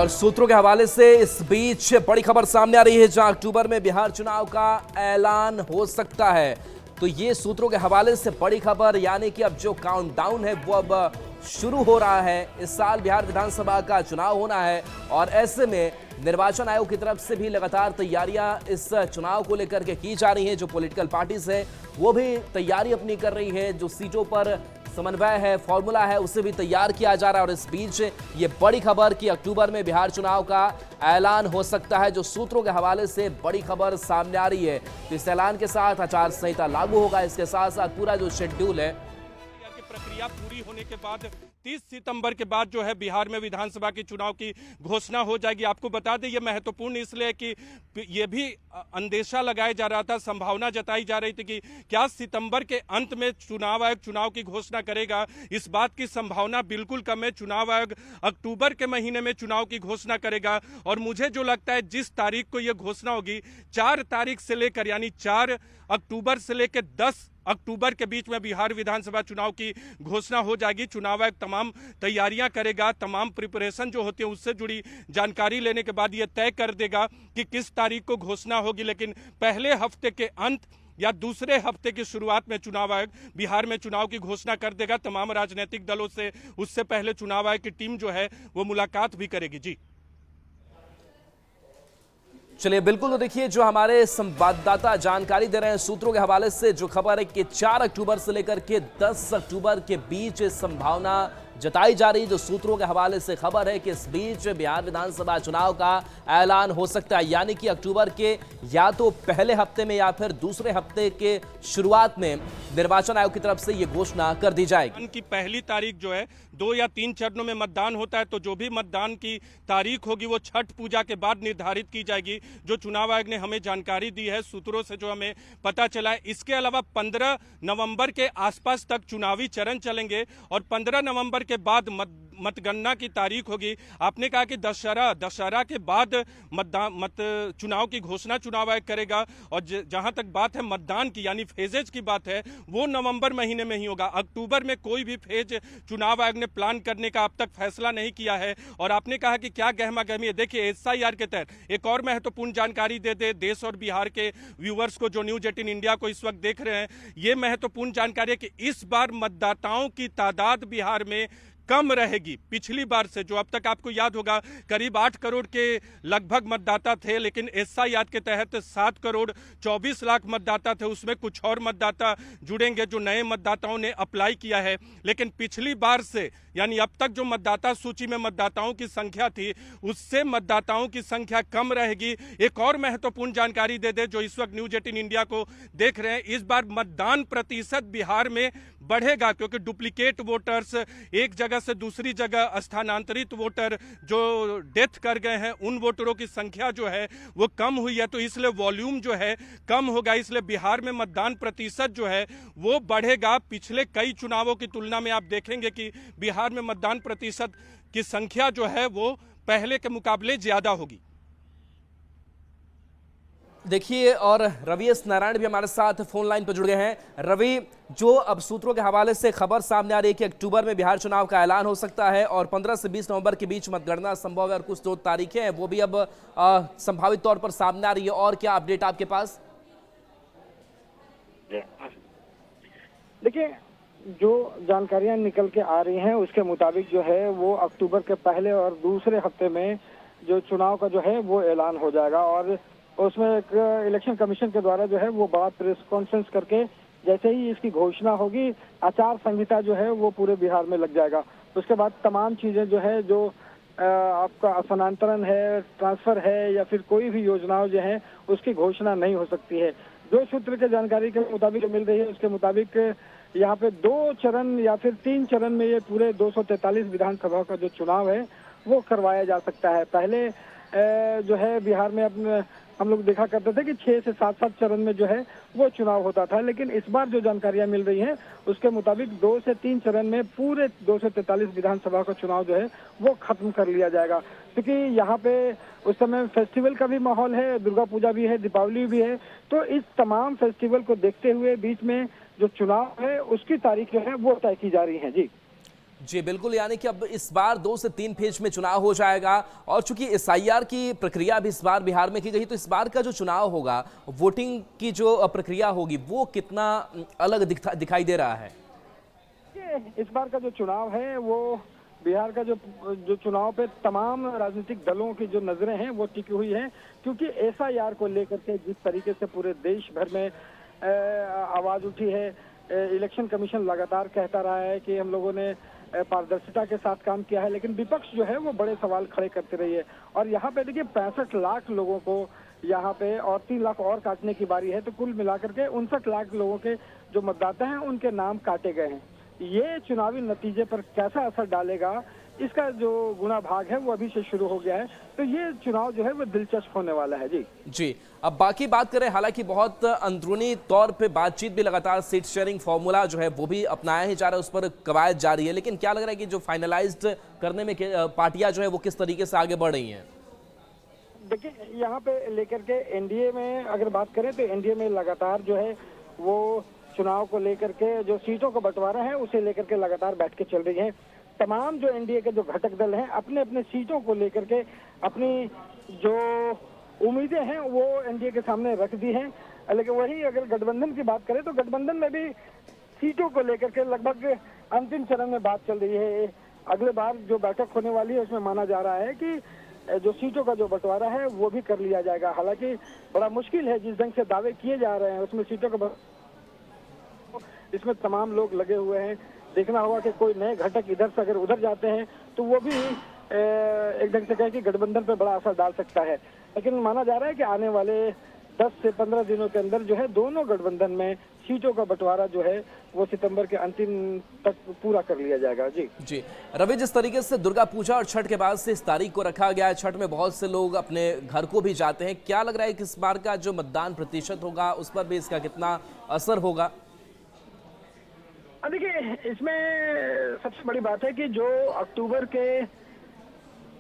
और सूत्रों के हवाले से इस बीच बड़ी खबर सामने आ रही है, जहां अक्टूबर में बिहार चुनाव का ऐलान हो सकता है। तो ये सूत्रों के हवाले से बड़ी खबर, यानी कि अब जो काउंटडाउन है वो अब शुरू हो रहा है। इस साल बिहार विधानसभा का चुनाव होना है और ऐसे में निर्वाचन आयोग की तरफ से भी लगातार तैयारियां इस चुनाव को लेकर के की जा रही हैं। जो पॉलिटिकल पार्टीज है वो भी तैयारी अपनी कर रही है, जो सीटों पर समन्वय है, फॉर्मूला है, उसे भी तैयार किया जा रहा है। और इस बीच ये बड़ी खबर कि अक्टूबर में बिहार चुनाव का ऐलान हो सकता है, जो सूत्रों के हवाले से बड़ी खबर सामने आ रही है। तो इस ऐलान के साथ आचार संहिता लागू होगा, इसके साथ साथ पूरा जो शेड्यूल है प्रक्रिया पूरी होने के बाद 30 सितंबर के बाद जो है बिहार में विधानसभा की चुनाव की घोषणा हो जाएगी। आपको बता दें ये महत्वपूर्ण इसलिए कि ये भी अंदेशा लगाया जा रहा था, संभावना जताई जा रही थी कि क्या सितंबर के अंत में चुनाव आयोग चुनाव की घोषणा करेगा। इस बात की संभावना बिल्कुल कम है। चुनाव आयोग अक्टूबर के महीने में चुनाव की घोषणा करेगा और मुझे जो लगता है जिस तारीख को यह घोषणा होगी, 4 तारीख से लेकर यानी 4 अक्टूबर से लेकर 10 अक्टूबर के बीच में बिहार विधानसभा चुनाव की घोषणा हो जाएगी। चुनाव आयोग तमाम तैयारियां करेगा, तमाम प्रिपरेशन जो होती है उससे जुड़ी जानकारी लेने के बाद ये तय कर देगा कि किस तारीख को घोषणा होगी। लेकिन पहले हफ्ते के अंत या दूसरे हफ्ते की शुरुआत में चुनाव आयोग बिहार में चुनाव की घोषणा कर देगा। तमाम राजनीतिक दलों से उससे पहले चुनाव आयोग की टीम जो है वो मुलाकात भी करेगी। जी चलिए, बिल्कुल। तो देखिए, जो हमारे संवाददाता जानकारी दे रहे हैं सूत्रों के हवाले से, जो खबर है कि 4 अक्टूबर से लेकर के 10 अक्टूबर के बीच संभावना जताई जा रही है। जो सूत्रों के हवाले से खबर है कि इस बीच बिहार विधानसभा चुनाव का ऐलान हो सकता है, यानी कि अक्टूबर के या तो पहले हफ्ते में या फिर दूसरे हफ्ते के शुरुआत में निर्वाचन आयोग की तरफ से यह घोषणा कर दी जाएगी। की पहली तारीख जो है 2 या 3 चरणों में मतदान होता है, तो जो भी मतदान की तारीख होगी वो छठ पूजा के बाद निर्धारित की जाएगी। जो चुनाव आयोग ने हमें जानकारी दी है सूत्रों से जो हमें पता चला है, इसके अलावा 15 नवंबर के आसपास तक चुनावी चरण चलेंगे और 15 नवंबर के बाद मतगणना की तारीख होगी। आपने कहा कि दशहरा के बाद चुनाव की घोषणा चुनाव आयोग करेगा और जहां तक बात है मतदान की यानी फेजेज की बात है वो नवंबर महीने में ही होगा। अक्टूबर में कोई भी फेज चुनाव आयोग ने प्लान करने का अब तक फैसला नहीं किया है। और आपने कहा कि क्या गहमा गहमी है, देखिए SIR के तहत एक और महत्वपूर्ण जानकारी दे दे देश और बिहार के व्यूअर्स को जो न्यूज 18 इंडिया को इस वक्त देख रहे हैं। ये महत्वपूर्ण जानकारी है कि इस बार मतदाताओं की तादाद बिहार में कम रहेगी पिछली बार से। जो अब तक आपको याद होगा करीब 8 करोड़ के लगभग मतदाता थे, लेकिन SIR के तहत 7 करोड़ 24 लाख मतदाता थे। उसमें कुछ और मतदाता जुड़ेंगे जो नए मतदाताओं ने अप्लाई किया है। लेकिन पिछली बार से यानी अब तक जो मतदाता सूची में मतदाताओं की संख्या थी उससे मतदाताओं की संख्या कम रहेगी। एक और महत्वपूर्ण जानकारी दे दे जो इस वक्त न्यूज 18 इंडिया को देख रहे हैं, इस बार मतदान प्रतिशत बिहार में बढ़ेगा क्योंकि डुप्लीकेट वोटर्स, एक जगह से दूसरी जगह स्थानांतरित वोटर जो डेथ कर गए हैं, उन वोटरों की संख्या जो है वो कम हुई है। तो इसलिए वॉल्यूम जो है कम होगा, इसलिए बिहार में मतदान प्रतिशत जो है वो बढ़ेगा। पिछले कई चुनावों की तुलना में आप देखेंगे कि बिहार में मतदान प्रतिशत की संख्या जो है वो पहले के मुकाबले ज्यादा होगी। देखिए, और रवि एस नारायण भी हमारे साथ फोन लाइन पर जुड़ गए हैं। रवि, जो अब सूत्रों के हवाले से खबर सामने आ रही है कि अक्टूबर में बिहार चुनाव का ऐलान हो सकता है और 15 से 20 नवंबर के बीच मतगणना संभव है और कुछ 2 तारीखें हैं वो भी अब संभावित तौर पर सामने आ रही है, और क्या अपडेट आपके पास? देखिए, जो जानकारियां निकल के आ रही हैं उसके मुताबिक जो है वो अक्टूबर के पहले और दूसरे हफ्ते में जो चुनाव का जो है वो ऐलान हो जाएगा और उसमें एक इलेक्शन कमीशन के द्वारा जो है वो बड़ा प्रेस कॉन्फ्रेंस करके जैसे ही इसकी घोषणा होगी, आचार संहिता जो है वो पूरे बिहार में लग जाएगा। उसके बाद तमाम चीजें जो है, जो आपका स्थानांतरण है, ट्रांसफर है या फिर कोई भी योजनाओं जो है उसकी घोषणा नहीं हो सकती है। जो सूत्र की जानकारी के मुताबिक मिल रही है उसके मुताबिक यहाँ पे 2 चरण या फिर 3 चरण में ये पूरे 243 विधानसभा का जो चुनाव है वो करवाया जा सकता है। पहले जो है बिहार में अपने हम लोग देखा करते थे कि 6 से 7 चरण में जो है वो चुनाव होता था, लेकिन इस बार जो जानकारियां मिल रही हैं उसके मुताबिक 2 से 3 चरण में पूरे 243 विधानसभा का चुनाव जो है वो खत्म कर लिया जाएगा। क्योंकि यहाँ पे उस समय फेस्टिवल का भी माहौल है, दुर्गा पूजा भी है, दीपावली भी है, तो इस तमाम फेस्टिवल को देखते हुए बीच में जो चुनाव है उसकी तारीख जो है वो तय की जा रही है। जी जी बिल्कुल, यानी कि अब इस बार 2 से 3 फेज में चुनाव हो जाएगा और चूंकि एसआईआर की प्रक्रिया भी इस बार बिहार में की गई, तो इस बार का जो चुनाव होगा, वोटिंग की जो प्रक्रिया होगी, वो कितना अलग दिखाई दे रहा है? इस बार का जो चुनाव है वो बिहार का जो चुनाव पे तमाम राजनीतिक दलों की जो नजरें हैं वो टिकी हुई हैं, क्योंकि एसआईआर को लेकर के जिस तरीके से पूरे देश भर में आवाज उठी है, इलेक्शन कमीशन लगातार कहता रहा है कि हम लोगों ने पारदर्शिता के साथ काम किया है, लेकिन विपक्ष जो है वो बड़े सवाल खड़े करते रही है। और यहाँ पे देखिए 65 लाख लोगों को यहाँ पे और 3 लाख और काटने की बारी है, तो कुल मिलाकर के 59 लाख लोगों के जो मतदाता हैं उनके नाम काटे गए हैं। ये चुनावी नतीजे पर कैसा असर डालेगा, इसका जो गुणा भाग है वो अभी से शुरू हो गया है, तो ये चुनाव जो है वो दिलचस्प होने वाला है। जी अब बाकी बात करें, हालांकि बहुत अंदरूनी तौर पे बातचीत भी लगातार सीट शेयरिंग फॉर्मूला जो है वो भी अपनाया ही जा रहा है, उस पर कवायद जारी है, लेकिन क्या लग रहा है कि जो फाइनलाइज्ड करने में पार्टियां जो है वो किस तरीके से आगे बढ़ रही हैं? देखिए, यहाँ पे लेकर के एनडीए में अगर बात करें तो एनडीए में लगातार जो है वो चुनाव को लेकर के जो सीटों का बंटवारा है उसे लेकर के लगातार बैठ के चल रही है। तमाम जो एनडीए के जो घटक दल हैं अपने अपने सीटों को लेकर के अपनी जो उम्मीदें हैं वो एनडीए के सामने रख दी हैं, लेकिन वही अगर गठबंधन की बात करें तो गठबंधन में भी सीटों को लेकर के लगभग अंतिम चरण में बात चल रही है। अगले बार जो बैठक होने वाली है उसमें माना जा रहा है कि जो सीटों का जो बंटवारा है वो भी कर लिया जाएगा। हालांकि बड़ा मुश्किल है, जिस ढंग से दावे किए जा रहे हैं उसमें सीटों का इसमें तमाम लोग लगे हुए हैं। देखना होगा कि कोई नए घटक इधर से अगर उधर जाते हैं तो वो भी एक ढंग से कहे कि गठबंधन पे बड़ा असर डाल सकता है, लेकिन माना जा रहा है कि आने वाले 10 से 15 दिनों के अंदर जो है दोनों गठबंधन में सीटों का बंटवारा जो है वो सितंबर के अंतिम तक पूरा कर लिया जाएगा। जी रवि, जिस तरीके से दुर्गा पूजा और छठ के बाद से इस तारीख को रखा गया है, छठ में बहुत से लोग अपने घर को भी जाते हैं, क्या लग रहा है कि इस बार का जो मतदान प्रतिशत होगा उस पर भी इसका कितना असर होगा? देखिए, इसमें सबसे बड़ी बात है कि जो अक्टूबर के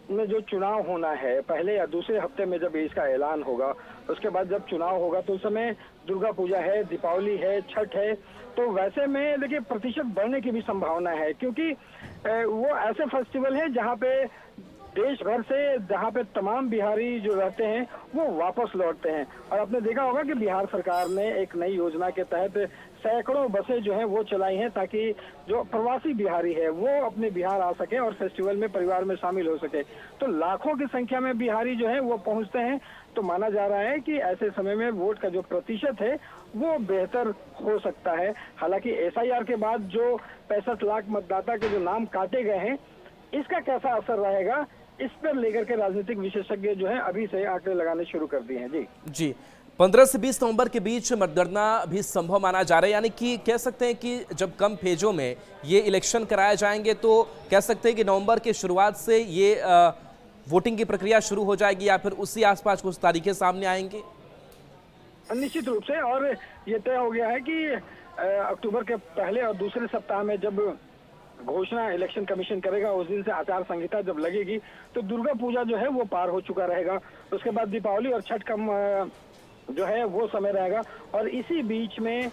में जो चुनाव होना है, पहले या दूसरे हफ्ते में जब इसका ऐलान होगा, उसके बाद जब चुनाव होगा तो उस समय दुर्गा पूजा है, दीपावली है, छठ है, तो वैसे में देखिए प्रतिशत बढ़ने की भी संभावना है, क्योंकि वो ऐसे फेस्टिवल है जहाँ पे देश भर से जहाँ पे तमाम बिहारी जो रहते हैं वो वापस लौटते हैं। और आपने देखा होगा कि बिहार सरकार ने एक नई योजना के तहत सैकड़ों बसें जो हैं वो चलाई हैं ताकि जो प्रवासी बिहारी है वो अपने बिहार आ सके और फेस्टिवल में परिवार में शामिल हो सके। तो लाखों की संख्या में बिहारी जो है वो पहुंचते हैं, तो माना जा रहा है कि ऐसे समय में वोट का जो प्रतिशत है वो बेहतर हो सकता है। हालांकि एसआईआर के बाद जो 65 लाख मतदाता के जो नाम काटे गए हैं, इसका कैसा असर रहेगा, इस पर लेकर के राजनीतिक विशेषज्ञ जो है अभी से आंकड़े लगाने शुरू कर दिए हैं। जी 15 से 20 नवंबर के बीच मतगणना भी संभव माना जा रहा है, यानी कि कह सकते हैं कि जब कम फेजों में ये इलेक्शन कराए जाएंगे तो कह सकते हैं कि नवंबर के शुरुआत से ये वोटिंग की प्रक्रिया शुरू हो जाएगी या फिर उसी आसपास कुछ तारीखें सामने आएंगी? निश्चित रूप से, और ये तय हो गया है कि अक्टूबर के पहले और दूसरे सप्ताह में जब घोषणा इलेक्शन कमीशन करेगा, उस दिन से आचार संहिता जब लगेगी तो दुर्गा पूजा जो है वो पार हो चुका रहेगा। उसके बाद दीपावली और छठ का जो है वो समय रहेगा, और इसी बीच में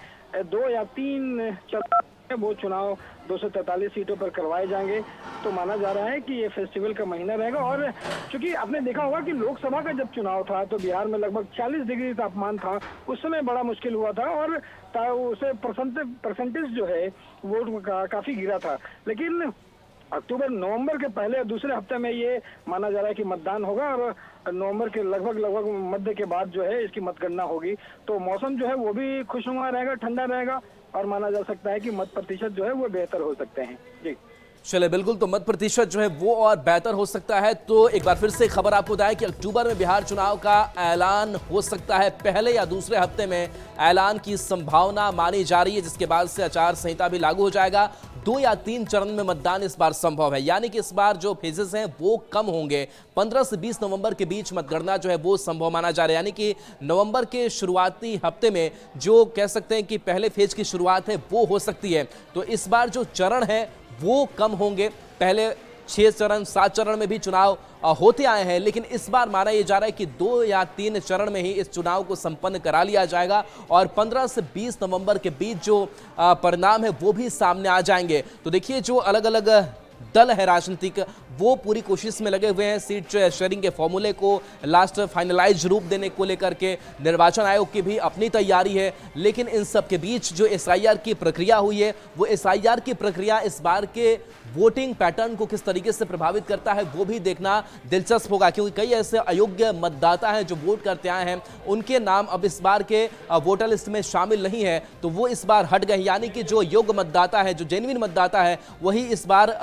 2 या 3 चरण वो चुनाव 243 सीटों पर करवाए जाएंगे। तो माना जा रहा है कि ये फेस्टिवल का महीना रहेगा। और चूंकि आपने देखा होगा कि लोकसभा का जब चुनाव था तो बिहार में लगभग 40 डिग्री तापमान था, उस समय बड़ा मुश्किल हुआ था और उसे परसेंटेज जो है वोट का काफी गिरा था। लेकिन अक्टूबर नवंबर के पहले और दूसरे हफ्ते में ये माना जा रहा है कि मतदान होगा, और नवंबर के लगभग मध्य के बाद जो है इसकी मतगणना होगी। तो मौसम जो है वो भी खुशनुमा रहेगा, ठंडा रहेगा, और माना जा सकता है कि मत प्रतिशत जो है वो बेहतर हो सकते हैं। जी चले बिल्कुल, तो मत प्रतिशत जो है वो और बेहतर हो सकता है। तो एक बार फिर से खबर आपको बताएं कि अक्टूबर में बिहार चुनाव का ऐलान हो सकता है, पहले या दूसरे हफ्ते में ऐलान की संभावना मानी जा रही है, जिसके बाद से आचार संहिता भी लागू हो जाएगा। 2 या 3 चरण में मतदान इस बार संभव है, यानी कि इस बार जो फेजेस हैं वो कम होंगे। 15 से 20 नवंबर के बीच मतगणना जो है वो संभव माना जा रहा है, यानी कि नवंबर के शुरुआती हफ्ते में जो कह सकते हैं कि पहले फेज की शुरुआत है वो हो सकती है। तो इस बार जो चरण है वो कम होंगे, पहले 6 चरण 7 चरण में भी चुनाव होते आए हैं, लेकिन इस बार माना यह जा रहा है कि 2 या 3 चरण में ही इस चुनाव को संपन्न करा लिया जाएगा और 15 से 20 नवंबर के बीच जो परिणाम है वो भी सामने आ जाएंगे। तो देखिए, जो अलग अलग दल है राजनीतिक, वो पूरी कोशिश में लगे हुए हैं सीट शेयरिंग के फॉर्मूले को लास्ट फाइनलाइज रूप देने को लेकर के। निर्वाचन आयोग की भी अपनी तैयारी है, लेकिन इन सब के बीच जो एसआईआर की प्रक्रिया हुई है, वो एसआईआर की प्रक्रिया इस बार के वोटिंग पैटर्न को किस तरीके से प्रभावित करता है वो भी देखना दिलचस्प होगा, क्योंकि कई ऐसे अयोग्य मतदाता हैं जो वोट करते आए हैं, उनके नाम अब इस बार के वोटर लिस्ट में शामिल नहीं है, तो वो इस बार हट गए। यानी कि जो योग्य मतदाता है, जो जेन्युइन मतदाता है, वही इस बार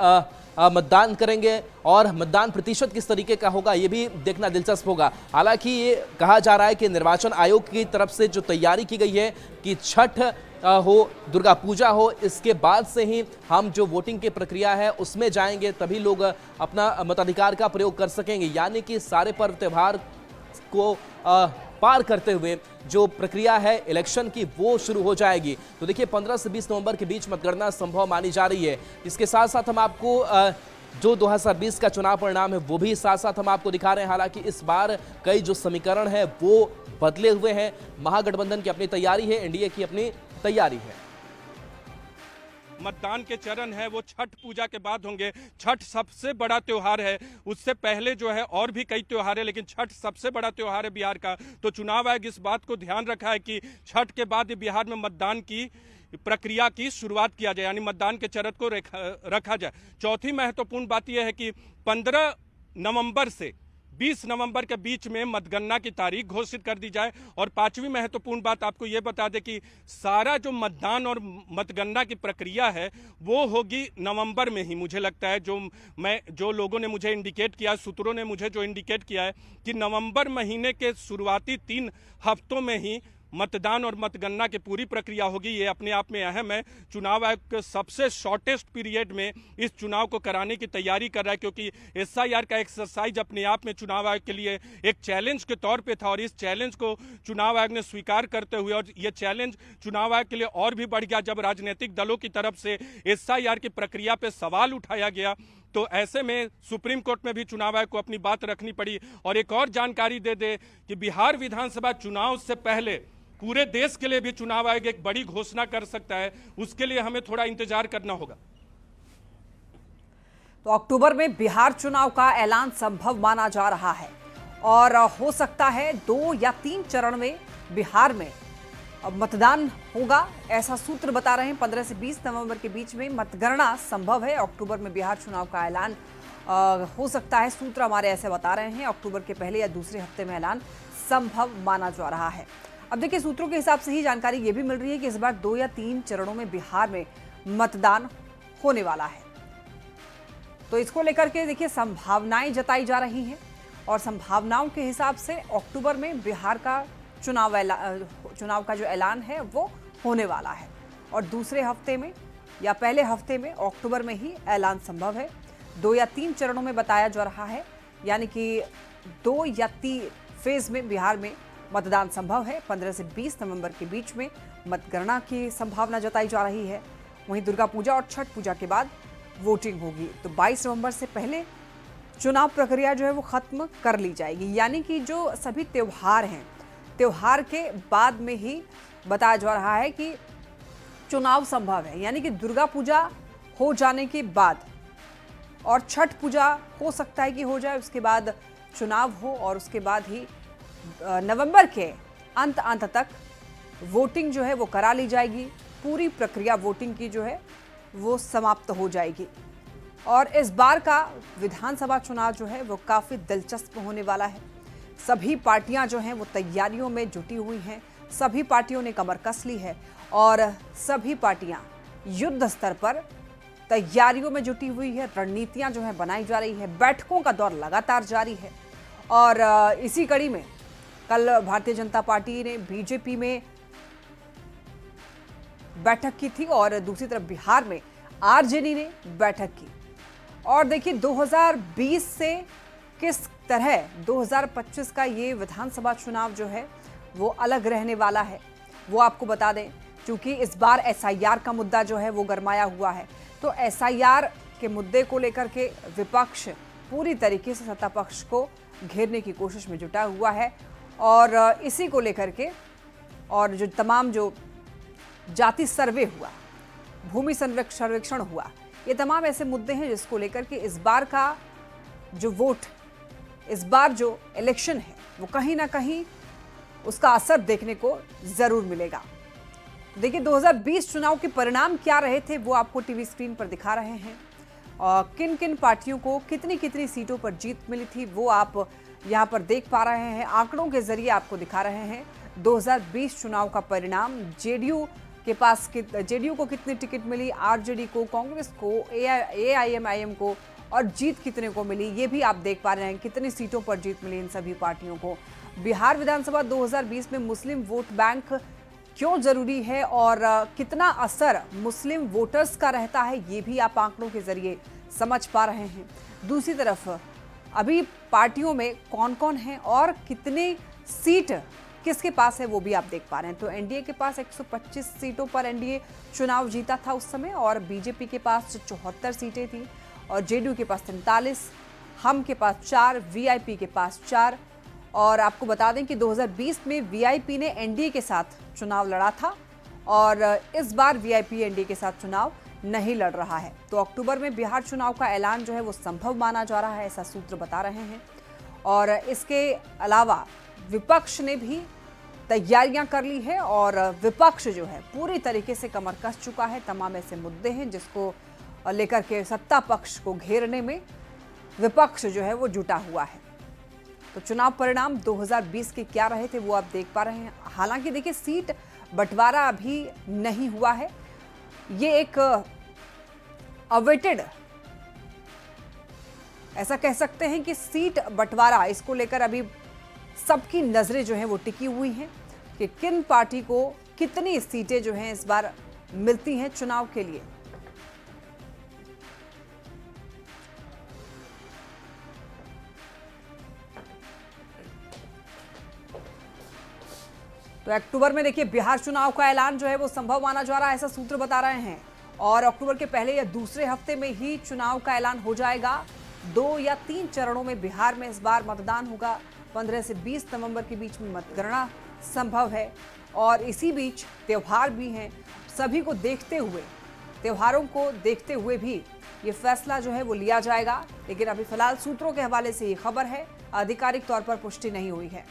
मतदान करेंगे और मतदान प्रतिशत किस तरीके का होगा ये भी देखना दिलचस्प होगा। हालांकि ये कहा जा रहा है कि निर्वाचन आयोग की तरफ से जो तैयारी की गई है कि छठ हो, दुर्गा पूजा हो, इसके बाद से ही हम जो वोटिंग की प्रक्रिया है उसमें जाएंगे, तभी लोग अपना मताधिकार का प्रयोग कर सकेंगे। यानी कि सारे पर्व त्यौहार को पार करते हुए जो प्रक्रिया है इलेक्शन की वो शुरू हो जाएगी। तो देखिए, 15 से 20 नवंबर के बीच मतगणना संभव मानी जा रही है। इसके साथ साथ हम आपको जो 2020 का चुनाव परिणाम है वो भी साथ साथ हम आपको दिखा रहे हैं। हालांकि इस बार कई जो समीकरण है वो बदले हुए हैं। महागठबंधन की अपनी तैयारी है, एनडीए की अपनी तैयारी है। मतदान के चरण है वो छठ पूजा के बाद होंगे। छठ सबसे बड़ा त्योहार है, उससे पहले जो है और भी कई त्योहार है, लेकिन छठ सबसे बड़ा त्योहार है बिहार का। तो चुनाव आयोग इस बात को ध्यान रखा है कि छठ के बाद बिहार में मतदान की प्रक्रिया की शुरुआत किया जाए, यानी मतदान के चरण को रखा जाए। चौथी महत्वपूर्ण बात यह है कि 15 नवंबर से 20 नवंबर के बीच में मतगणना की तारीख घोषित कर दी जाए। और पांचवी महत्वपूर्ण बात आपको यह बता दें कि सारा जो मतदान और मतगणना की प्रक्रिया है वो होगी नवंबर में ही। मुझे लगता है, जो लोगों ने मुझे इंडिकेट किया, सूत्रों ने मुझे जो इंडिकेट किया है कि नवंबर महीने के शुरुआती 3 हफ्तों में ही मतदान और मतगणना की पूरी प्रक्रिया होगी। ये अपने आप में अहम है। चुनाव आयोग के सबसे शॉर्टेस्ट पीरियड में इस चुनाव को कराने की तैयारी कर रहा है, क्योंकि एसआईआर का एक्सरसाइज अपने आप में चुनाव आयोग के लिए एक चैलेंज के तौर पे था और इस चैलेंज को चुनाव आयोग ने स्वीकार करते हुए, और ये चैलेंज चुनाव आयोग के लिए और भी बढ़ गया जब राजनीतिक दलों की तरफ से एसआईआर की प्रक्रिया पर सवाल उठाया गया। तो ऐसे में सुप्रीम कोर्ट में भी चुनाव आयोग को अपनी बात रखनी पड़ी। और एक और जानकारी दे दे कि बिहार विधानसभा चुनाव से पहले पूरे देश के लिए भी चुनाव आयोग एक बड़ी घोषणा कर सकता है, उसके लिए हमें थोड़ा इंतजार करना होगा। तो अक्टूबर में बिहार चुनाव का ऐलान संभव माना जा रहा है और हो सकता है 2 या 3 चरण में बिहार में मतदान होगा, ऐसा सूत्र बता रहे हैं। 15 से 20 नवंबर के बीच में मतगणना संभव है। अक्टूबर में बिहार चुनाव का ऐलान हो सकता है, सूत्र हमारे ऐसे बता रहे हैं। अक्टूबर के पहले या दूसरे हफ्ते में ऐलान संभव माना जा रहा है। अब देखिए, सूत्रों के हिसाब से ही जानकारी ये भी मिल रही है कि इस बार 2 या 3 चरणों में बिहार में मतदान होने वाला है। तो इसको लेकर के देखिए संभावनाएं जताई जा रही हैं और संभावनाओं के हिसाब से अक्टूबर में बिहार का चुनाव का जो ऐलान है वो होने वाला है और दूसरे हफ्ते में या पहले हफ्ते में अक्टूबर में ही ऐलान संभव है। 2 या 3 चरणों में बताया जा रहा है, यानी कि 2 या 3 फेज में बिहार में मतदान संभव है। 15 से 20 नवंबर के बीच में मतगणना की संभावना जताई जा रही है। वहीं दुर्गा पूजा और छठ पूजा के बाद वोटिंग होगी। तो 22 नवंबर से पहले चुनाव प्रक्रिया जो है वो खत्म कर ली जाएगी, यानी कि जो सभी त्योहार हैं, त्योहार के बाद में ही बताया जा रहा है कि चुनाव संभव है। यानी कि दुर्गा पूजा हो जाने के बाद और छठ पूजा हो सकता है कि हो जाए, उसके बाद चुनाव हो और उसके बाद ही नवंबर के अंत तक वोटिंग जो है वो करा ली जाएगी। पूरी प्रक्रिया वोटिंग की जो है वो समाप्त हो जाएगी। और इस बार का विधानसभा चुनाव जो है वो काफ़ी दिलचस्प होने वाला है। सभी पार्टियां जो हैं वो तैयारियों में जुटी हुई हैं। सभी पार्टियों ने कमर कस ली है और सभी पार्टियां युद्ध स्तर पर तैयारियों में जुटी हुई है। रणनीतियां जो है बनाई जा रही है। बैठकों का दौर लगातार जारी है और इसी कड़ी में कल भारतीय जनता पार्टी ने बीजेपी में बैठक की थी और दूसरी तरफ बिहार में आरजेडी ने बैठक की। और देखिए 2020 से किस तरह 2025 का ये विधानसभा चुनाव जो है वो अलग रहने वाला है, वो आपको बता दें। क्योंकि इस बार एसआईआर का मुद्दा जो है वो गरमाया हुआ है। तो एसआईआर के मुद्दे को लेकर के विपक्ष पूरी तरीके से सत्ता पक्ष को घेरने की कोशिश में जुटा हुआ है और इसी को लेकर के और जो तमाम जो जाति सर्वे हुआ, भूमि सर्वेक्षण हुआ, ये तमाम ऐसे मुद्दे हैं जिसको लेकर के इस बार का जो वोट, इस बार जो इलेक्शन है वो कहीं ना कहीं उसका असर देखने को जरूर मिलेगा। देखिए 2020 चुनाव के परिणाम क्या रहे थे वो आपको टीवी स्क्रीन पर दिखा रहे हैं और किन किन पार्टियों को कितनी कितनी सीटों पर जीत मिली थी वो आप यहां पर देख पा रहे हैं। आंकड़ों के जरिए आपको दिखा रहे हैं 2020 चुनाव का परिणाम। जेडीयू को कितनी टिकट मिली, आरजेडी को, कांग्रेस को, एआईएमआईएम को और जीत कितने को मिली ये भी आप देख पा रहे हैं। कितनी सीटों पर जीत मिली इन सभी पार्टियों को। बिहार विधानसभा 2020 में मुस्लिम वोट बैंक क्यों जरूरी है और कितना असर मुस्लिम वोटर्स का रहता है ये भी आप आंकड़ों के जरिए समझ पा रहे हैं। दूसरी तरफ अभी पार्टियों में कौन कौन है और कितने सीट किसके पास है वो भी आप देख पा रहे हैं। तो एनडीए के पास 125 सीटों पर एनडीए चुनाव जीता था उस समय और बीजेपी के पास 74 सीटें थी और जेडीयू के पास 43, हम के पास 4, वीआईपी के पास 4। और आपको बता दें कि 2020 में वीआईपी ने एनडीए के साथ चुनाव लड़ा था और इस बार वीआईपी एनडीए के साथ चुनाव नहीं लड़ रहा है। तो अक्टूबर में बिहार चुनाव का ऐलान जो है वो संभव माना जा रहा है, ऐसा सूत्र बता रहे हैं। और इसके अलावा विपक्ष ने भी तैयारियां कर ली है और विपक्ष जो है पूरी तरीके से कमर कस चुका है। तमाम ऐसे मुद्दे हैं जिसको लेकर के सत्ता पक्ष को घेरने में विपक्ष जो है वो जुटा हुआ है। तो चुनाव परिणाम 2020 के क्या रहे थे वो आप देख पा रहे हैं। हालांकि देखिए सीट बंटवारा अभी नहीं हुआ है, ये एक अवेटेड, ऐसा कह सकते हैं कि सीट बंटवारा, इसको लेकर अभी सबकी नजरें जो हैं वो टिकी हुई हैं कि किन पार्टी को कितनी सीटें जो हैं इस बार मिलती हैं चुनाव के लिए। तो अक्टूबर में देखिए बिहार चुनाव का ऐलान जो है वो संभव माना जा रहा है, ऐसा सूत्र बता रहे हैं। और अक्टूबर के पहले या दूसरे हफ्ते में ही चुनाव का ऐलान हो जाएगा। 2 या 3 चरणों में बिहार में इस बार मतदान होगा। 15 से 20 नवंबर के बीच में मतगणना संभव है और इसी बीच त्यौहार भी हैं। सभी को देखते हुए, त्योहारों को देखते हुए भी ये फैसला जो है वो लिया जाएगा। लेकिन अभी फिलहाल सूत्रों के हवाले से ये खबर है, आधिकारिक तौर पर पुष्टि नहीं हुई है।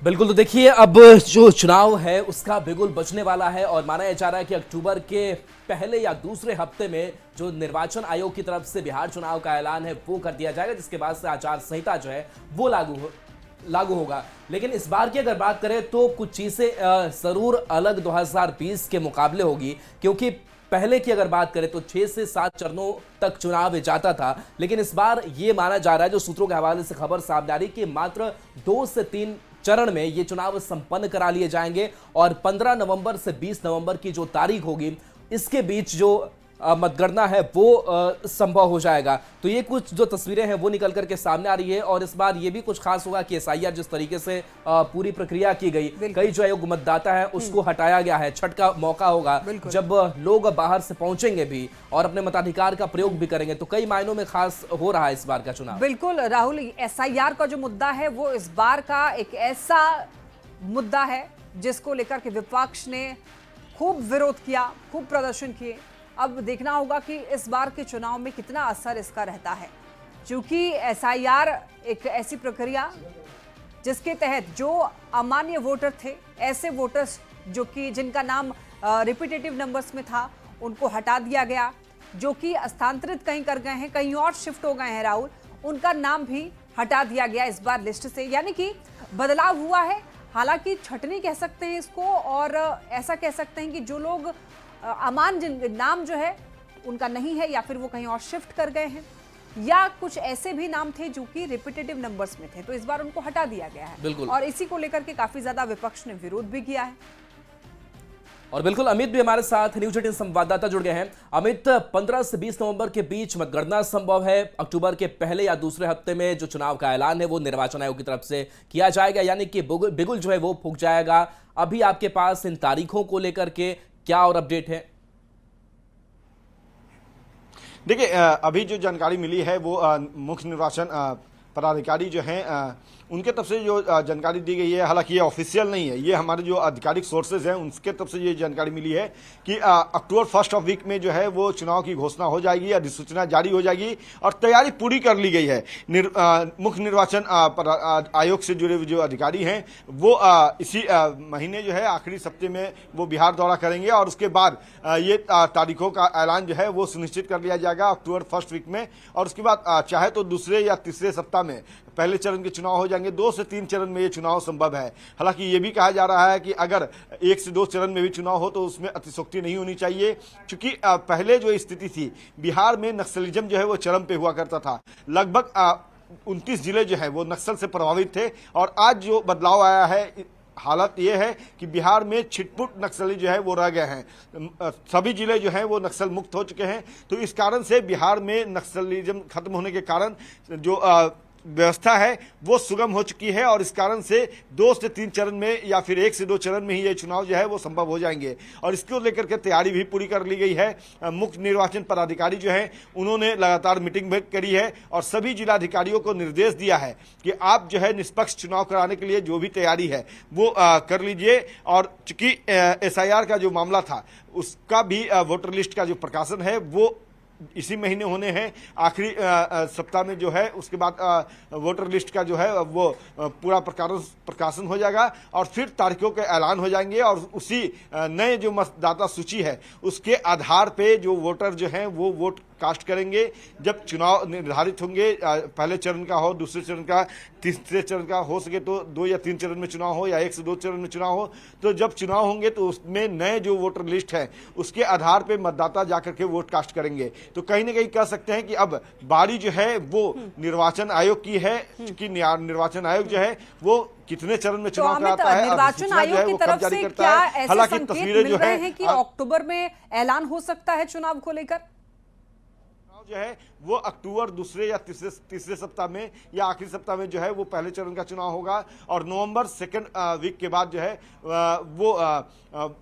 बिल्कुल, तो देखिए अब जो चुनाव है उसका बिगुल बजने वाला है और माना जा रहा है कि अक्टूबर के पहले या दूसरे हफ्ते में जो निर्वाचन आयोग की तरफ से बिहार चुनाव का ऐलान है वो कर दिया जाएगा, जिसके बाद से आचार संहिता जो है वो लागू होगा। लेकिन इस बार की अगर बात करें तो कुछ चीजें जरूर अलग 2020 के मुकाबले होगी, क्योंकि पहले की अगर बात करें तो 6 से 7 चरणों तक चुनाव जाता था। लेकिन इस बार ये माना जा रहा है, जो सूत्रों के हवाले से खबर सामने आ रही, कि मात्र 2 से 3 चरण में ये चुनाव संपन्न करा लिए जाएंगे और 15 नवंबर से 20 नवंबर की जो तारीख होगी इसके बीच जो मतगणना है वो संभव हो जाएगा। तो ये कुछ जो तस्वीरें हैं वो निकल करके सामने आ रही है। और इस बार ये भी कुछ खास होगा कि एसआईआर जिस तरीके से पूरी प्रक्रिया की गई, कई जो अयोग्य मतदाता है उसको हटाया गया है। छठ का मौका होगा जब लोग बाहर से पहुंचेंगे भी और अपने मताधिकार का प्रयोग भी करेंगे, तो कई मायनों में खास हो रहा है इस बार का चुनाव। बिल्कुल राहुल, एसआईआर का जो मुद्दा है वो इस बार का एक ऐसा मुद्दा है जिसको लेकर के विपक्ष ने खूब विरोध किया, खूब प्रदर्शन किए। अब देखना होगा कि इस बार के चुनाव में कितना असर इसका रहता है, क्योंकि एसआईआर एक ऐसी प्रक्रिया जिसके तहत जो अमान्य वोटर थे, ऐसे वोटर्स जो कि जिनका नाम रिपीटेटिव नंबर्स में था, उनको हटा दिया गया। जो कि स्थानांतरित कहीं कर गए हैं, कहीं और शिफ्ट हो गए हैं राहुल, उनका नाम भी हटा दिया गया इस बार लिस्ट से। यानी कि बदलाव हुआ है। हालांकि छटनी कह सकते हैं इसको, और ऐसा कह सकते हैं कि जो लोग अमान जिन नाम जो है उनका नहीं है, या फिर वो कहीं और शिफ्ट कर गए हैं, या कुछ ऐसे भी नाम थे जो कि रिपीटेटिव नंबर्स में थे, तो इस बार उनको हटा दिया गया है। बिल्कुल। और इसी को लेकर के काफी ज्यादा विपक्ष ने विरोध भी किया है। और बिल्कुल अमित भी हमारे साथ न्यूज 18 संवाददाता जुड़ गए हैं। अमित, 15 से 20 नवंबर के बीच मतगणना संभव है। अक्टूबर के पहले या दूसरे हफ्ते में जो चुनाव का ऐलान है वो निर्वाचन आयोग की तरफ से किया जाएगा, यानी कि बिगुल जो है वो फूंक जाएगा। अभी आपके पास इन तारीखों को लेकर के क्या और अपडेट है? देखिए अभी जो जानकारी मिली है वो मुख्य निर्वाचन पदाधिकारी जो हैं उनके तरफ से जो जानकारी दी गई है, हालांकि ये ऑफिशियल नहीं है, ये हमारे जो आधिकारिक सोर्सेज हैं उनके तरफ से ये जानकारी मिली है कि अक्टूबर फर्स्ट ऑफ वीक में जो है वो चुनाव की घोषणा हो जाएगी, अधिसूचना जारी हो जाएगी और तैयारी पूरी कर ली गई है। मुख्य निर्वाचन आयोग से जुड़े जो अधिकारी हैं वो इसी महीने जो है आखिरी सप्ताह में वो बिहार दौरा करेंगे और उसके बाद ये तारीखों का ऐलान जो है वो सुनिश्चित कर लिया जाएगा अक्टूबर फर्स्ट वीक में, और उसके बाद चाहे तो दूसरे या तीसरे सप्ताह में पहले चरण के चुनाव हो जाएंगे। 2 से 3 चरण में ये चुनाव संभव है। हालांकि ये भी कहा जा रहा है कि अगर 1 से 2 चरण में भी चुनाव हो तो उसमें अतिशयोक्ति नहीं होनी चाहिए, क्योंकि पहले जो स्थिति थी बिहार में नक्सलिज्म जो है वो चरम पे हुआ करता था। लगभग 29 जिले जो है वो नक्सल से प्रभावित थे और आज जो बदलाव आया है, हालत ये है कि बिहार में छिटपुट नक्सली जो है वो रह गए हैं, सभी जिले जो हैं वो नक्सल मुक्त हो चुके हैं। तो इस कारण से बिहार में नक्सलिज्म खत्म होने के कारण जो व्यवस्था है वो सुगम हो चुकी है और इस कारण से 2 से 3 चरण में या फिर 1 से 2 चरण में ही ये चुनाव जो है वो संभव हो जाएंगे और इसको लेकर के तैयारी भी पूरी कर ली गई है। मुख्य निर्वाचन पदाधिकारी जो है उन्होंने लगातार मीटिंग भी करी है और सभी जिलाधिकारियों को निर्देश दिया है कि आप जो है निष्पक्ष चुनाव कराने के लिए जो भी तैयारी है वो कर लीजिए। और चूंकि SIR का जो मामला था उसका भी वोटर लिस्ट का जो प्रकाशन है वो इसी महीने होने हैं, आखिरी सप्ताह में जो है। उसके बाद वोटर लिस्ट का जो है वो पूरा प्रकाशन हो जाएगा और फिर तारीखों के ऐलान हो जाएंगे और उसी नए जो मतदाता सूची है उसके आधार पे जो वोटर जो हैं वो वोट कास्ट करेंगे। जब चुनाव निर्धारित होंगे, पहले चरण का हो, दूसरे चरण का, तीसरे चरण का, हो सके तो 2 या 3 चरण में चुनाव हो या 1 से 2 चरण में चुनाव हो, तो जब चुनाव होंगे तो उसमें नए जो वोटर लिस्ट है उसके आधार पे मतदाता जाकर के वोट कास्ट करेंगे। तो कहीं ना कहीं कह सकते हैं कि अब बारी जो है वो निर्वाचन आयोग की है, क्योंकि निर्वाचन आयोग जो है वो कितने चरण में चुनाव कराता है, निर्वाचन आयोग की तरफ से क्या ऐसे संकेत मिल रहे हैं कि अक्टूबर में ऐलान हो सकता है चुनाव को लेकर? जो है वो अक्टूबर दूसरे या तीसरे सप्ताह में या आखिरी सप्ताह में जो है वो पहले चरण का चुनाव होगा और नवंबर सेकंड वीक के बाद जो है वो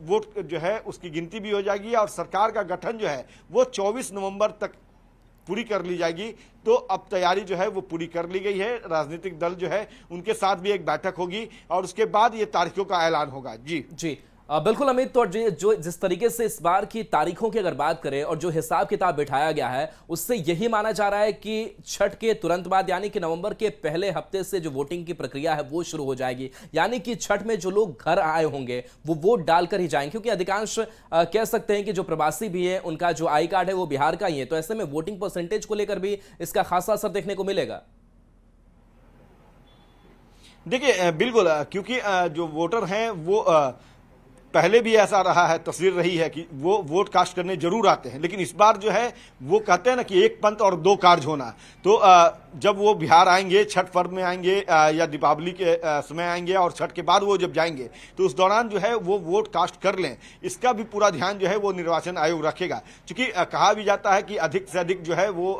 वोट जो है उसकी गिनती भी हो जाएगी और सरकार का गठन जो है वो 24 नवंबर तक पूरी कर ली जाएगी। तो अब तैयारी जो है वो पूरी कर ली गई है। राजनीतिक दल जो है उनके साथ भी एक बैठक होगी और उसके बाद ये तारीखों का ऐलान होगा। जी बिल्कुल अमित, तो जो जिस तरीके से इस बार की तारीखों की अगर बात करें और जो हिसाब किताब बिठाया गया है उससे यही माना जा रहा है कि छठ के तुरंत बाद यानी कि नवंबर के पहले हफ्ते से जो वोटिंग की प्रक्रिया है वो शुरू हो जाएगी, यानी कि छठ में जो लोग घर आए होंगे वो वोट डालकर ही जाएंगे, क्योंकि अधिकांश कह सकते हैं कि जो प्रवासी भी है उनका जो आई कार्ड है वो बिहार का ही है। तो ऐसे में वोटिंग परसेंटेज को लेकर भी इसका खासा असर देखने को मिलेगा। देखिए बिल्कुल, क्योंकि जो वोटर हैं वो पहले भी ऐसा रहा है, तस्वीर रही है कि वो वोट कास्ट करने जरूर आते हैं, लेकिन इस बार जो है वो कहते हैं ना कि 1 पंथ और 2 कार्य होना। तो जब वो बिहार आएंगे, छठ पर्व में आएंगे या दीपावली के समय आएंगे और छठ के बाद वो जब जाएंगे तो उस दौरान जो है वो वोट कास्ट कर लें, इसका भी पूरा ध्यान जो है वो निर्वाचन आयोग रखेगा। क्योंकि कहा भी जाता है कि अधिक से अधिक जो है वो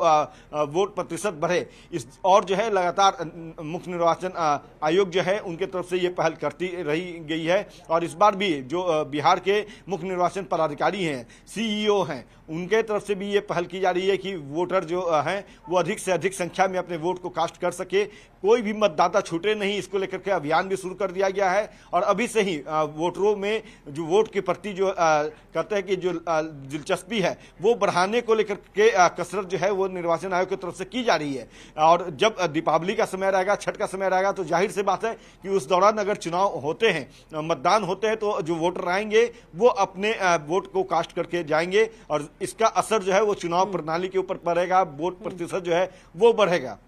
वोट प्रतिशत बढ़े, इस और जो है लगातार मुख्य निर्वाचन आयोग जो है उनके तरफ से ये पहल करती रही गई है। और इस बार भी जो बिहार के मुख्य निर्वाचन पदाधिकारी हैं, CEO हैं, उनके तरफ से भी ये पहल की जा रही है कि वोटर जो हैं वो अधिक से अधिक संख्या में अपने वोट को कास्ट कर सके, कोई भी मतदाता छूटे नहीं। इसको लेकर के अभियान भी शुरू कर दिया गया है और अभी से ही वोटरों में जो वोट के प्रति जो कहते हैं कि जो दिलचस्पी है वो बढ़ाने को लेकर के कसरत जो है वो निर्वाचन आयोग की तरफ से की जा रही है। और जब दीपावली का समय रहेगा, छठ का समय रहेगा, तो जाहिर सी बात है कि उस दौरान अगर चुनाव होते हैं, मतदान होते हैं, तो जो वोटर आएंगे वो अपने वोट को कास्ट करके जाएंगे और इसका असर जो है वो चुनाव प्रणाली के ऊपर पड़ेगा, वोट प्रतिशत जो है वो बढ़ेगा।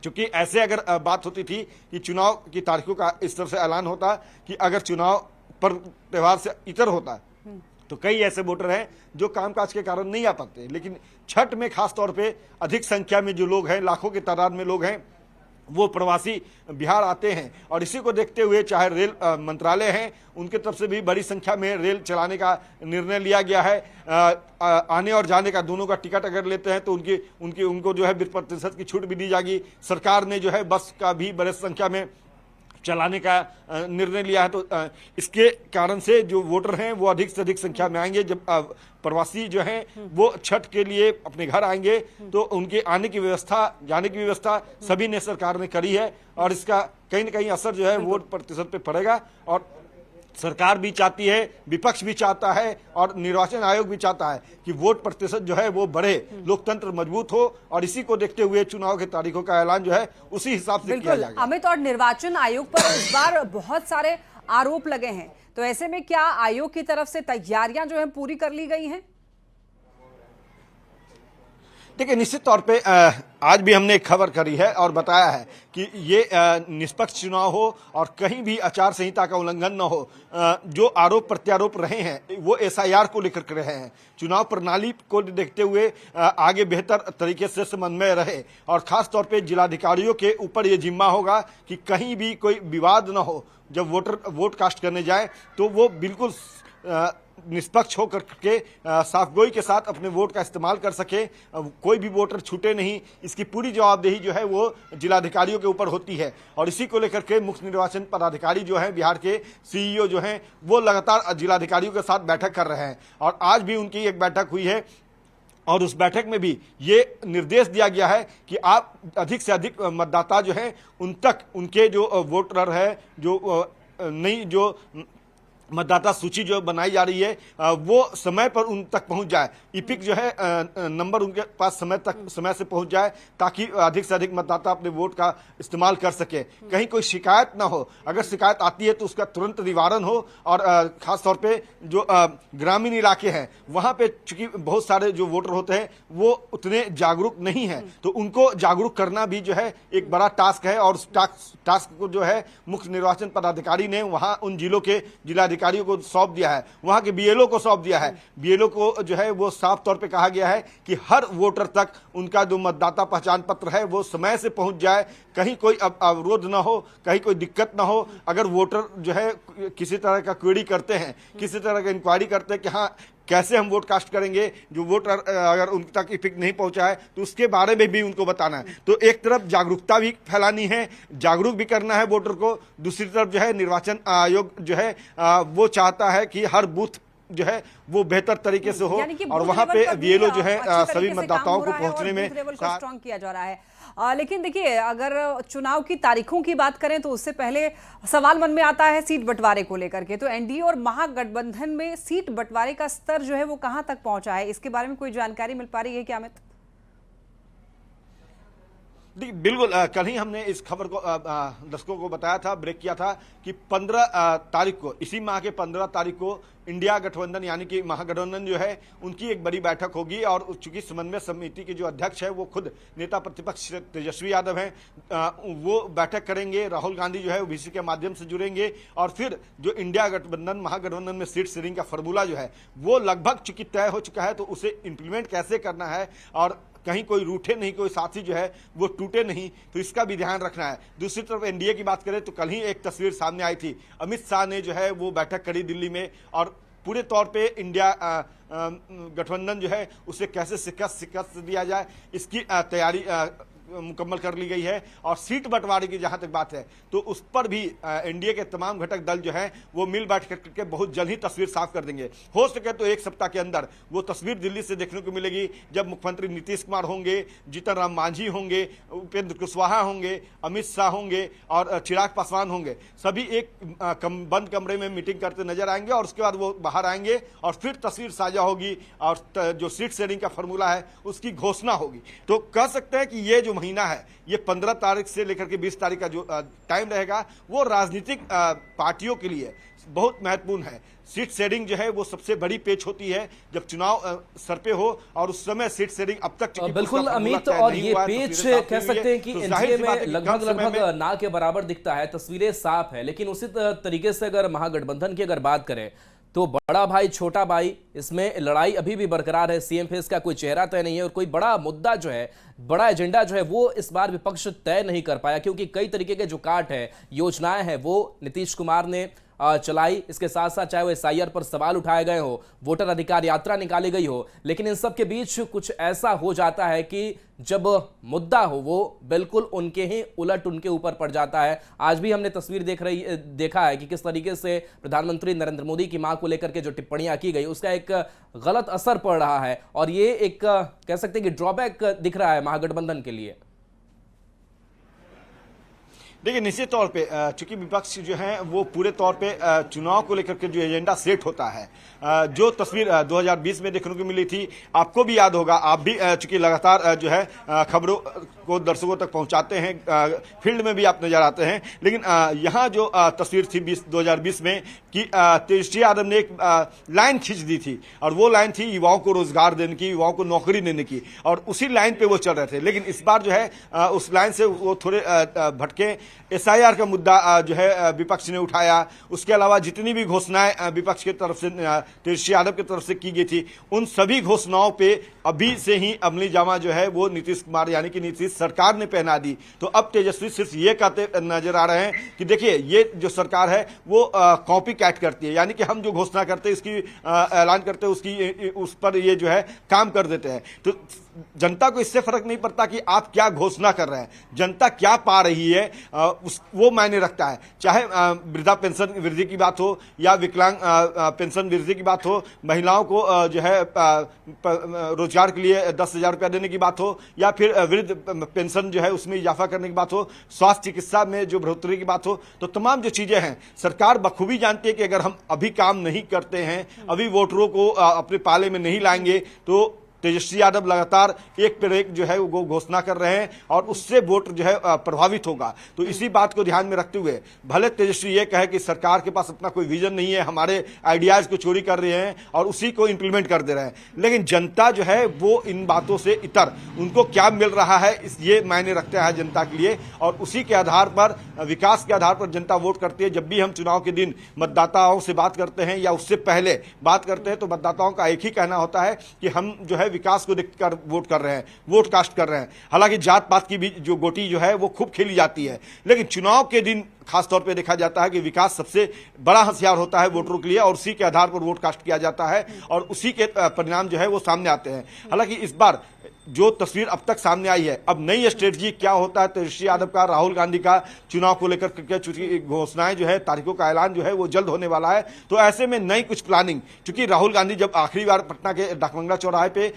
क्योंकि ऐसे अगर बात होती थी कि चुनाव की तारीखों का इस तरह से ऐलान होता कि अगर चुनाव पर त्यौहार से इतर होता तो कई ऐसे वोटर हैं जो कामकाज के कारण नहीं आ पाते, लेकिन छठ में खास तौर पे अधिक संख्या में जो लोग हैं, लाखों की तादाद में लोग हैं, वो प्रवासी बिहार आते हैं। और इसी को देखते हुए चाहे रेल मंत्रालय हैं उनके तरफ से भी बड़ी संख्या में रेल चलाने का निर्णय लिया गया है। आने और जाने का दोनों का टिकट अगर लेते हैं तो उनको जो है 20% की छूट भी दी जाएगी। सरकार ने जो है बस का भी बड़ी संख्या में चलाने का निर्णय लिया है। तो इसके कारण से जो वोटर हैं वो अधिक से अधिक संख्या में आएंगे। जब प्रवासी जो हैं वो छठ के लिए अपने घर आएंगे तो उनके आने की व्यवस्था, जाने की व्यवस्था सभी ने सरकार ने करी है और इसका कहीं ना कहीं असर जो है वोट प्रतिशत पे पड़ेगा। और सरकार भी चाहती है, विपक्ष भी चाहता है और निर्वाचन आयोग भी चाहता है कि वोट प्रतिशत जो है वो बढ़े, लोकतंत्र मजबूत हो। और इसी को देखते हुए चुनाव की तारीखों का ऐलान जो है उसी हिसाब से किया जाएगा। अमित, और निर्वाचन आयोग पर इस बार बहुत सारे आरोप लगे हैं, तो ऐसे में क्या आयोग की तरफ से तैयारियां जो है पूरी कर ली गई हैं? देखिए, निश्चित तौर पे आज भी हमने एक खबर करी है और बताया है कि ये निष्पक्ष चुनाव हो और कहीं भी आचार संहिता का उल्लंघन न हो। जो आरोप प्रत्यारोप रहे हैं वो एसआईआर को लेकर के रहे हैं। चुनाव प्रणाली को देखते हुए आगे बेहतर तरीके से समन्वय रहे और खास तौर पे जिलाधिकारियों के ऊपर ये जिम्मा होगा कि कहीं भी कोई विवाद न हो। जब वोटर वोट कास्ट करने जाए तो वो बिल्कुल निष्पक्ष होकर के साफगोई के साथ अपने वोट का इस्तेमाल कर सके, कोई भी वोटर छूटे नहीं। इसकी पूरी जवाबदेही जो है वो जिलाधिकारियों के ऊपर होती है और इसी को लेकर के मुख्य निर्वाचन पदाधिकारी जो हैं, बिहार के सीईओ जो हैं, वो लगातार जिलाधिकारियों के साथ बैठक कर रहे हैं। और आज भी उनकी एक बैठक हुई है और उस बैठक में भी ये निर्देश दिया गया है कि आप अधिक से अधिक मतदाता जो हैं उन तक, उनके जो वोटर है, जो नई जो मतदाता सूची जो बनाई जा रही है वो समय पर उन तक पहुंच जाए। इपिक जो है नंबर उनके पास समय से पहुंच जाए ताकि अधिक से अधिक मतदाता अपने वोट का इस्तेमाल कर सके। कहीं कोई शिकायत ना हो, अगर शिकायत आती है तो उसका तुरंत निवारण हो। और खास तौर पे जो ग्रामीण इलाके हैं वहां पे चूंकि बहुत सारे जो वोटर होते हैं वो उतने जागरूक नहीं है, तो उनको जागरूक करना भी जो है एक बड़ा टास्क है। और उस टास्क को जो है मुख्य निर्वाचन पदाधिकारी ने वहां उन जिलों के जिलाधिकारियों को सौंप दिया है, वहां के बीएलओ को सौंप दिया है। बीएलओ को जो है वो साफ तौर पे कहा गया है कि हर वोटर तक उनका जो मतदाता पहचान पत्र है वो समय से पहुंच जाए, कहीं कोई अवरोध ना हो, कहीं कोई दिक्कत ना हो। अगर वोटर जो है किसी तरह का क्वेरी करते हैं, किसी तरह का इंक्वायरी करते हैं कि हाँ कैसे हम वोट कास्ट करेंगे, जो वोटर अगर उन तक इफेक्ट नहीं पहुंचा है तो उसके बारे में भी उनको बताना है। तो एक तरफ जागरूकता भी फैलानी है, जागरूक भी करना है वोटर को, दूसरी तरफ जो है निर्वाचन आयोग जो है वो चाहता है कि हर बूथ जो है वो बेहतर तरीके से हो और वहां पे बीएलओ जो है सभी मतदाताओं को पहुंचने में स्ट्रांग किया जा रहा है। लेकिन देखिए, अगर चुनाव की तारीखों की बात करें तो उससे पहले सवाल मन में आता है सीट बंटवारे को लेकर के। तो एनडीए और महागठबंधन में सीट बंटवारे का स्तर जो है वो कहां तक पहुंचा है, इसके बारे में कोई जानकारी मिल पा रही है क्या अमित? बिल्कुल, कल ही हमने इस खबर को दर्शकों को बताया था, ब्रेक किया था कि 15 तारीख को, इसी माह के 15 तारीख को इंडिया गठबंधन यानी कि महागठबंधन जो है उनकी एक बड़ी बैठक होगी। और चूंकि समन्वय समिति के जो अध्यक्ष है वो खुद नेता प्रतिपक्ष तेजस्वी यादव हैं, वो बैठक करेंगे। राहुल गांधी जो है ओबीसी के माध्यम से जुड़ेंगे और फिर जो इंडिया गठबंधन महागठबंधन में सीट शेयरिंग का फॉर्मूला जो है वो लगभग चूंकि तय हो चुका है, तो उसे इंप्लीमेंट कैसे करना है और कहीं कोई रूठे नहीं, कोई साथी जो है वो टूटे नहीं, तो इसका भी ध्यान रखना है। दूसरी तरफ एनडीए की बात करें तो कल ही एक तस्वीर सामने आई थी, अमित शाह ने जो है वो बैठक करी दिल्ली में और पूरे तौर पे इंडिया गठबंधन जो है उसे कैसे शिकस्त दिया जाए इसकी तैयारी मुकम्मल कर ली गई है। और सीट बंटवारे की जहां तक बात है तो उस पर भी एनडीए के तमाम घटक दल जो है वो मिल बैठ करके बहुत जल्द ही तस्वीर साफ कर देंगे। हो सके तो एक सप्ताह के अंदर वो तस्वीर दिल्ली से देखने को मिलेगी, जब मुख्यमंत्री नीतीश कुमार होंगे, जीतन राम मांझी होंगे, उपेंद्र कुशवाहा होंगे, अमित शाह होंगे और चिराग पासवान होंगे। सभी एक बंद कमरे में मीटिंग करते नजर आएंगे और उसके बाद वो बाहर आएंगे और फिर तस्वीर साझा होगी और जो सीट शेयरिंग का फॉर्मूला है उसकी घोषणा होगी। तो कह सकते हैं कि ये जो महीना है ये 15 तारीख से लेकर के 20 तारीख का जो टाइम रहेगा वो राजनीतिक पार्टियों के लिए बहुत महत्वपूर्ण है। सीट शेयरिंग जो है वो सबसे बड़ी पेच होती है जब चुनाव सर पे हो और उस समय सीट शेयरिंग अब तक बिल्कुल अमित, और ये पेच कह सकते हैं कि एनडीए में लगभग ना के बराबर दिखता है, तस्वीरें साफ है। लेकिन उसी तरीके से अगर महागठबंधन की अगर बात करें तो बड़ा भाई छोटा भाई, इसमें लड़ाई अभी भी बरकरार है। सीएम फेस का कोई चेहरा तय नहीं है और कोई बड़ा मुद्दा जो है, बड़ा एजेंडा जो है वो इस बार विपक्ष तय नहीं कर पाया, क्योंकि कई तरीके के जो काट है, योजनाएं हैं वो नीतीश कुमार ने चलाई। इसके साथ साथ चाहे वो एसआईआर पर सवाल उठाए गए हो, वोटर अधिकार यात्रा निकाली गई हो, लेकिन इन सब के बीच कुछ ऐसा हो जाता है कि जब मुद्दा हो वो बिल्कुल उनके ही उलट उनके ऊपर पड़ जाता है। आज भी हमने तस्वीर देखा है कि किस तरीके से प्रधानमंत्री नरेंद्र मोदी की मां को लेकर के जो टिप्पणियां की गई उसका एक गलत असर पड़ रहा है, और ये एक कह सकते हैं कि ड्रॉबैक दिख रहा है महागठबंधन के लिए। देखिए, निश्चित तौर पे चूंकि विपक्ष जो है वो पूरे तौर पे चुनाव को लेकर के जो एजेंडा सेट होता है, जो तस्वीर 2020 में देखने को मिली थी, आपको भी याद होगा, आप भी चूंकि लगातार जो है खबरों को दर्शकों तक पहुंचाते हैं, फील्ड में भी आप नजर आते हैं, लेकिन यहाँ जो तस्वीर थी 2020 में कि तेजस्वी यादव ने एक लाइन खींच दी थी, और वो लाइन थी युवाओं को रोजगार देने की, युवाओं को नौकरी देने की, और उसी लाइन पे वो चल रहे थे। लेकिन इस बार जो है उस लाइन से वो थोड़े भटके। एसआईआर का मुद्दा जो है विपक्ष ने उठाया, उसके अलावा जितनी भी घोषणाएं विपक्ष की तरफ से तेजस्वी यादव की तरफ से की गई थी, उन सभी घोषणाओं पे अभी से ही अमली जामा जो है वो नीतीश कुमार यानी कि नीतीश सरकार ने पहना दी। तो अब तेजस्वी सिर्फ ये कहते नजर आ रहे हैं कि देखिए, ये जो सरकार है वो कॉपी कैट करती है, यानी कि हम जो घोषणा करते हैं, इसकी ऐलान करते हैं, उसकी उस पर ये जो है काम कर देते हैं। तो जनता को इससे फर्क नहीं पड़ता कि आप क्या घोषणा कर रहे हैं, जनता क्या पा रही है वो मायने रखता है। चाहे वृद्धा पेंशन वृद्धि की बात हो, या विकलांग पेंशन वृद्धि की बात हो, महिलाओं को जो है रोजगार के लिए 10,000 रुपया देने की बात हो, या फिर वृद्ध पेंशन जो है उसमें इजाफा करने की बात हो, स्वास्थ्य चिकित्सा में जो बढ़ोतरी की बात हो, तो तमाम जो चीजें हैं सरकार बखूबी जानती है कि अगर हम अभी काम नहीं करते हैं, अभी वोटरों को अपने पाले में नहीं लाएंगे, तो तेजस्वी यादव लगातार एक पर एक जो है वो घोषणा कर रहे हैं, और उससे वोट जो है प्रभावित होगा। तो इसी बात को ध्यान में रखते हुए भले तेजस्वी ये कहे कि सरकार के पास अपना कोई विजन नहीं है, हमारे आइडियाज को चोरी कर रहे हैं और उसी को इंप्लीमेंट कर दे रहे हैं, लेकिन जनता जो है वो इन बातों से इतर उनको क्या मिल रहा है ये मायने रखता है जनता के लिए, और उसी के आधार पर, विकास के आधार पर जनता वोट करती है। जब भी हम चुनाव के दिन मतदाताओं से बात करते हैं या उससे पहले बात करते हैं, तो मतदाताओं का एक ही कहना होता है कि हम जो है विकास को देखकर वोट कर रहे हैं, वोट कास्ट कर रहे हैं। हालांकि जात पात की भी जो गोटी जो है वो खूब खेली जाती है, लेकिन चुनाव के दिन खासतौर पे देखा जाता है कि विकास सबसे बड़ा हथियार होता है वोटरों के लिए, और उसी के आधार पर वोट कास्ट किया जाता है, और उसी के परिणाम जो है वो सामने आते हैं। हालांकि इस बार जो तस्वीर अब तक सामने आई है, अब नई स्ट्रेटजी क्या होता है तेजस्वी यादव का, राहुल गांधी का चुनाव को लेकर के, चूंकि घोषणाएं जो है, तारीखों का ऐलान जो है वो जल्द होने वाला है, तो ऐसे में नई कुछ प्लानिंग, चूंकि राहुल गांधी जब आखिरी बार पटना के डाकबंगला चौराहे पे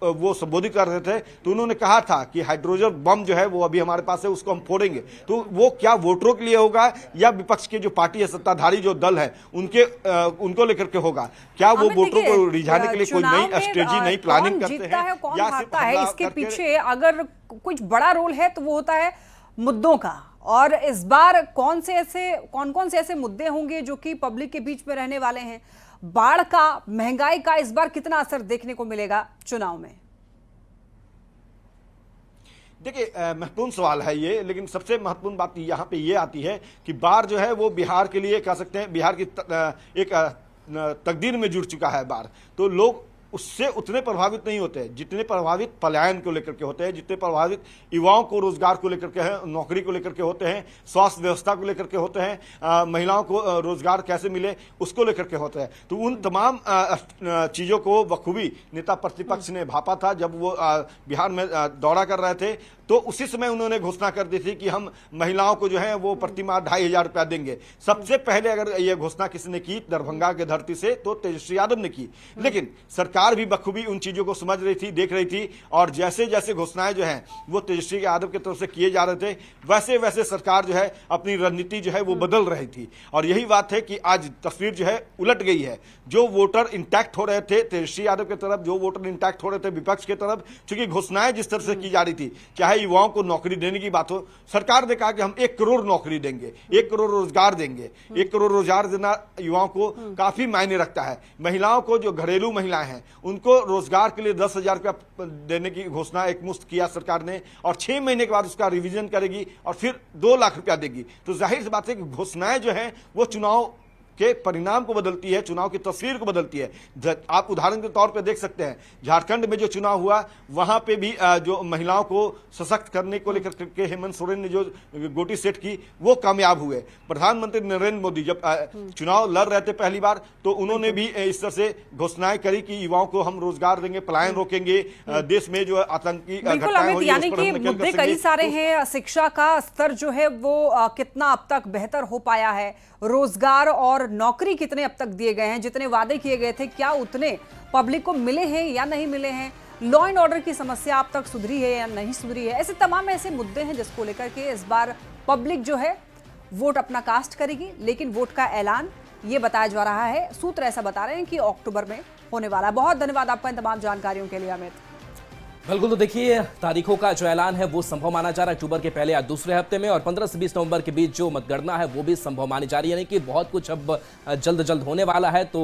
वो संबोधित कर रहे थे, तो उन्होंने कहा था कि हाइड्रोजन बम जो है वो अभी हमारे पास है, उसको हम फोड़ेंगे। तो वो क्या वोटरों के लिए होगा, या विपक्ष के जो पार्टी है, सत्ताधारी जो दल है, उनको लेकर के होगा? क्या वो वोटरों को रिझाने के लिए कोई नई स्ट्रेटजी, नई प्लानिंग करते हैं, या है इसके पीछे अगर कुछ बड़ा रोल है तो वो होता है मुद्दों का? और इस बार कौन कौन से ऐसे मुद्दे होंगे जो कि पब्लिक के बीच में रहने वाले हैं? बाढ़ का, महंगाई का इस बार कितना असर देखने को मिलेगा चुनाव में? देखिए, महत्वपूर्ण सवाल है ये, लेकिन सबसे महत्वपूर्ण बात यहाँ पे ये आती है कि बाढ़ जो है वो बिहार के लिए कह सकते हैं, बिहार की एक तकदीर में जुड़ चुका है बाढ़। तो लोग उससे उतने प्रभावित नहीं होते हैं जितने प्रभावित पलायन को लेकर के होते हैं, जितने प्रभावित युवाओं को रोजगार को लेकर के हैं, नौकरी को लेकर के होते हैं, स्वास्थ्य व्यवस्था को लेकर के होते हैं, महिलाओं को रोजगार कैसे मिले उसको लेकर के होते हैं। तो उन तमाम चीज़ों को बखूबी नेता प्रतिपक्ष ने भापा था जब वो बिहार में दौरा कर रहे थे। तो उसी समय उन्होंने घोषणा कर दी थी कि हम महिलाओं को जो है वो प्रति माह 2,500 रुपया देंगे। सबसे पहले अगर ये घोषणा किसने की दरभंगा के धरती से, तो तेजस्वी यादव ने की। लेकिन सरकार भी बखूबी उन चीजों को समझ रही थी, देख रही थी, और जैसे जैसे घोषणाएं जो हैं वो तेजस्वी यादव की तरफ से किए जा रहे थे, वैसे वैसे सरकार जो है अपनी रणनीति जो है वो बदल रही थी। और यही बात है कि आज तस्वीर जो है उलट गई है। जो वोटर इंटैक्ट हो रहे थे तेजस्वी यादव की तरफ, जो वोटर इंटैक्ट हो रहे थे विपक्ष की तरफ, क्योंकि घोषणाएं जिस तरह से की जा रही थी, चाहे युवाओं को नौकरी देने की बात हो, सरकार ने कहा कि हम 1 करोड़ नौकरी देंगे, 1 करोड़ रोजगार देंगे। 1 करोड़ रोजगार देना युवाओं को काफी मायने रखता है। महिलाओं को, जो घरेलू महिलाएं हैं, उनको रोजगार के लिए 10,000 रुपया देने की घोषणा एक मुश्त किया सरकार ने, और 6 महीने के बाद उसका रिवीजन करेगी और फिर 2 लाख रुपया देगी। तो जाहिर सी बात है कि घोषणाएं जो हैं वो चुनाव के परिणाम को बदलती है, चुनाव की तस्वीर को बदलती है। आप उदाहरण के तौर पे देख सकते हैं, झारखंड में जो चुनाव हुआ वहां पे भी जो महिलाओं को सशक्त करने को लेकर के हेमंत सोरेन ने जो गोटी सेट की वो कामयाब हुए। प्रधानमंत्री नरेंद्र मोदी जब चुनाव लड़ रहे थे पहली बार, तो उन्होंने भी इस तरह से घोषणाएं करी कि युवाओं को हम रोजगार देंगे, पलायन रोकेंगे, देश में जो आतंकी बिल्कुल घटनाएं हो अमित, रही है यानी उस पर कि हम नकेल मुद्दे कसेंगे। कई सारे हैं। शिक्षा का स्तर जो है वो कितना अब तक बेहतर हो पाया है, रोजगार और नौकरी कितने अब तक दिए गए हैं, जितने वादे किए गए थे क्या उतने पब्लिक को मिले हैं या नहीं मिले हैं, लॉ एंड ऑर्डर की समस्या अब तक सुधरी है या नहीं सुधरी है, ऐसे तमाम ऐसे मुद्दे हैं जिसको लेकर के इस बार पब्लिक जो है वोट अपना कास्ट करेगी। लेकिन वोट का ऐलान ये बताया जा रहा है, सूत्र ऐसा बता रहे हैं कि अक्टूबर में होने वाला है। बहुत धन्यवाद आपका इन तमाम जानकारियों के लिए अमित। बिल्कुल, तो देखिए तारीखों का जो ऐलान है वो संभव माना जा रहा है अक्टूबर के पहले या दूसरे हफ्ते में, और 15 से 20 नवंबर के बीच जो मतगणना है वो भी संभव मानी जा रही है, यानी कि बहुत कुछ अब जल्द होने वाला है। तो